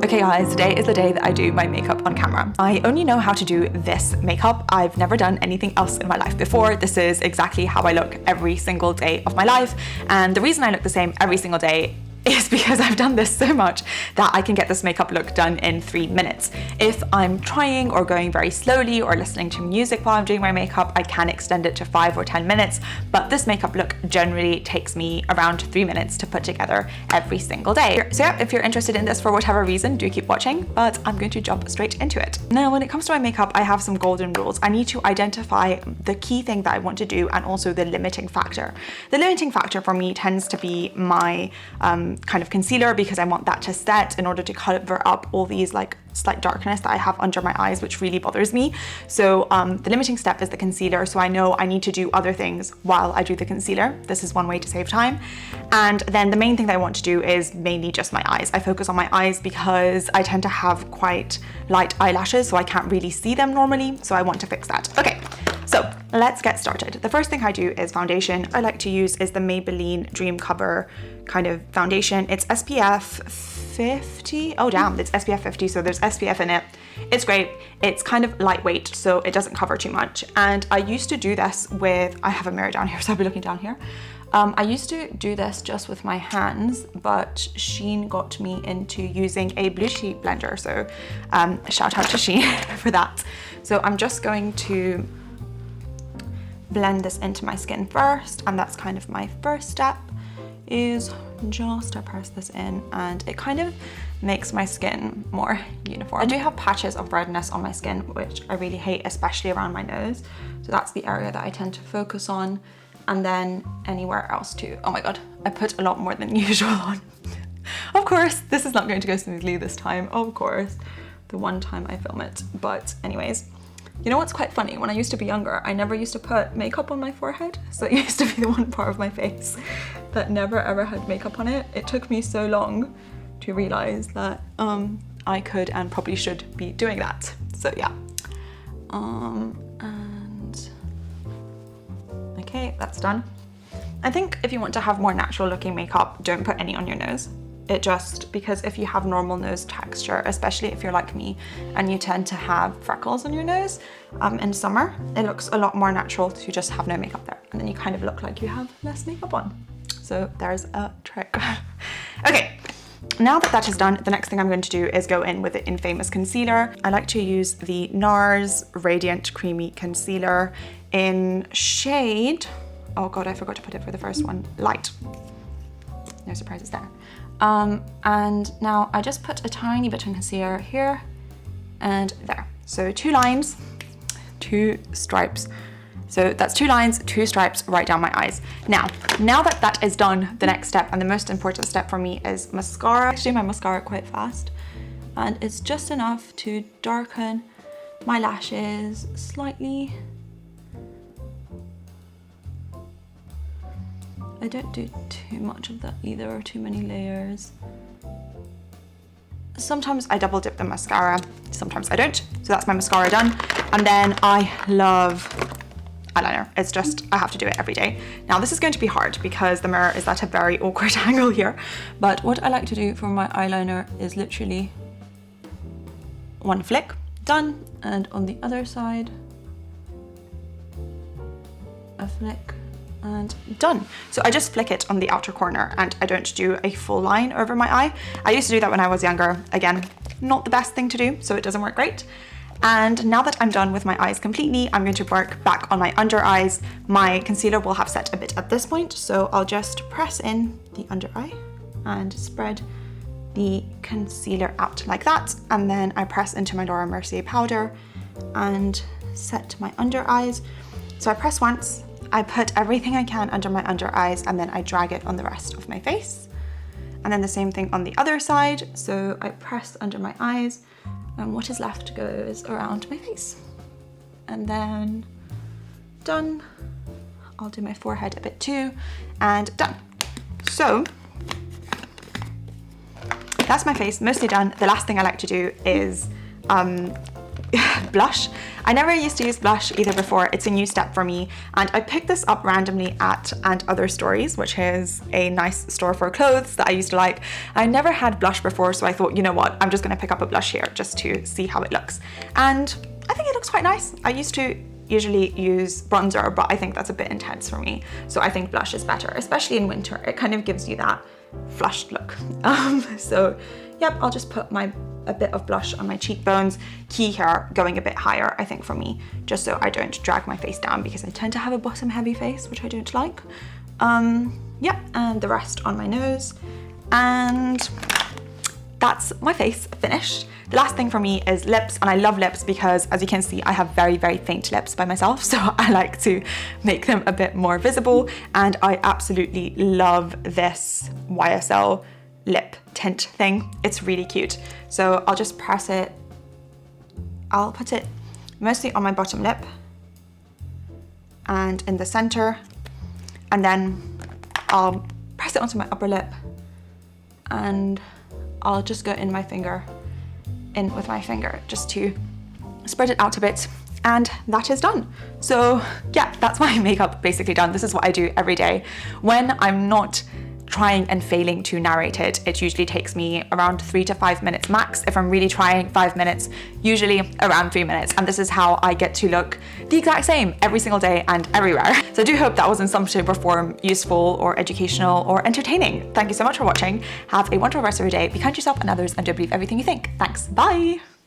Okay guys, today is the day that I do my makeup on camera. I only know how to do this makeup. I've never done anything else in my life before. This is exactly how I look every single day of my life. And the reason I look the same every single day is because I've done this so much that I can get this makeup look done in 3 minutes. If I'm trying or going very slowly or listening to music while I'm doing my makeup, I can extend it to 5 or 10 minutes, but this makeup look generally takes me around 3 minutes to put together every single day. So yeah, if you're interested in this for whatever reason, do keep watching, but I'm going to jump straight into it. Now, when it comes to my makeup, I have some golden rules. I need to identify the key thing that I want to do and also the limiting factor. The limiting factor for me tends to be my kind of concealer, because I want that to set in order to cover up all these like slight darkness that I have under my eyes, which really bothers me. So the limiting step is the concealer. So I know I need to do other things while I do the concealer. This is one way to save time. And then the main thing that I want to do is mainly just my eyes. I focus on my eyes because I tend to have quite light eyelashes, so I can't really see them normally. So I want to fix that. Okay, so let's get started. The first thing I do is foundation. I like to use is the Maybelline Dream Cover kind of foundation. It's SPF 50. Oh damn, it's SPF 50, so there's SPF in it. It's great. It's kind of lightweight, so it doesn't cover too much. And I used to do this with, I have a mirror down here, so I'll be looking down here. I used to do this just with my hands, but Shein got me into using a blue sheet blender. So shout out to Shein for that. So I'm just going to blend this into my skin first, and that's kind of my first step, is just to press this in, and it kind of makes my skin more uniform. I do have patches of redness on my skin, which I really hate, especially around my nose. So that's the area that I tend to focus on, and then anywhere else too. Oh my God, I put a lot more than usual on. Of course, this is not going to go smoothly this time, of course, the one time I film it. But anyways, you know what's quite funny? When I used to be younger, I never used to put makeup on my forehead. So it used to be the one part of my face that never ever had makeup on it. It took me so long to realize that I could and probably should be doing that. So yeah. And okay, that's done. I think if you want to have more natural looking makeup, don't put any on your nose. It just, because if you have normal nose texture, especially if you're like me and you tend to have freckles on your nose in summer, it looks a lot more natural to just have no makeup there. And then you kind of look like you have less makeup on. So there's a trick. Okay, now that that is done, the next thing I'm going to do is go in with the infamous concealer. I like to use the NARS Radiant Creamy Concealer in shade, oh God, I forgot to put it for the first one, light. No surprises there. And now I just put a tiny bit of concealer here and there. So 2 lines, 2 stripes. So that's 2 lines, 2 stripes right down my eyes. Now that that is done, the next step and the most important step for me is mascara. I do my mascara quite fast, and it's just enough to darken my lashes slightly. I don't do too much of that either, or too many layers. Sometimes I double dip the mascara, sometimes I don't. So that's my mascara done. And then I love eyeliner. It's just, I have to do it every day. Now this is going to be hard because the mirror is at a very awkward angle here. But what I like to do for my eyeliner is literally one flick, done. And on the other side, a flick, and done. So I just flick it on the outer corner and I don't do a full line over my eye. I used to do that when I was younger. Again, not the best thing to do, so it doesn't work great. And now that I'm done with my eyes completely, I'm going to work back on my under eyes. My concealer will have set a bit at this point, so I'll just press in the under eye and spread the concealer out like that. And then I press into my Laura Mercier powder and set my under eyes. So I press once, I put everything I can under my under eyes, and then I drag it on the rest of my face. And then the same thing on the other side. So I press under my eyes, and what is left goes around my face. And then done. I'll do my forehead a bit too, and done. So that's my face, mostly done. The last thing I like to do is blush. I never used to use blush either before. It's a new step for me, and I picked this up randomly at And Other Stories, which is a nice store for clothes that I used to like. I never had blush before, so I thought, you know what, I'm just gonna pick up a blush here just to see how it looks. And I think it looks quite nice. I used to usually use bronzer, but I think that's a bit intense for me. So I think blush is better, especially in winter. It kind of gives you that flushed look. So yep, I'll just put a bit of blush on my cheekbones. Key here, going a bit higher, I think, for me, just so I don't drag my face down, because I tend to have a bottom heavy face, which I don't like. Yep, and the rest on my nose. And that's my face finished. The last thing for me is lips, and I love lips because, as you can see, I have very, very faint lips by myself, so I like to make them a bit more visible, and I absolutely love this YSL lip tint thing. It's really cute. So I'll just press it. I'll put it mostly on my bottom lip and in the center, and then I'll press it onto my upper lip, and I'll just go in with my finger just to spread it out a bit, and that is done. So yeah, that's my makeup basically done. This is what I do every day. When I'm not trying and failing to narrate it, it usually takes me around 3 to 5 minutes max. If I'm really trying, 5 minutes, usually around 3 minutes. And this is how I get to look the exact same every single day and everywhere. So I do hope that was in some shape or form useful or educational or entertaining. Thank you so much for watching. Have a wonderful rest of your day. Be kind to yourself and others, and don't believe everything you think. Thanks, bye.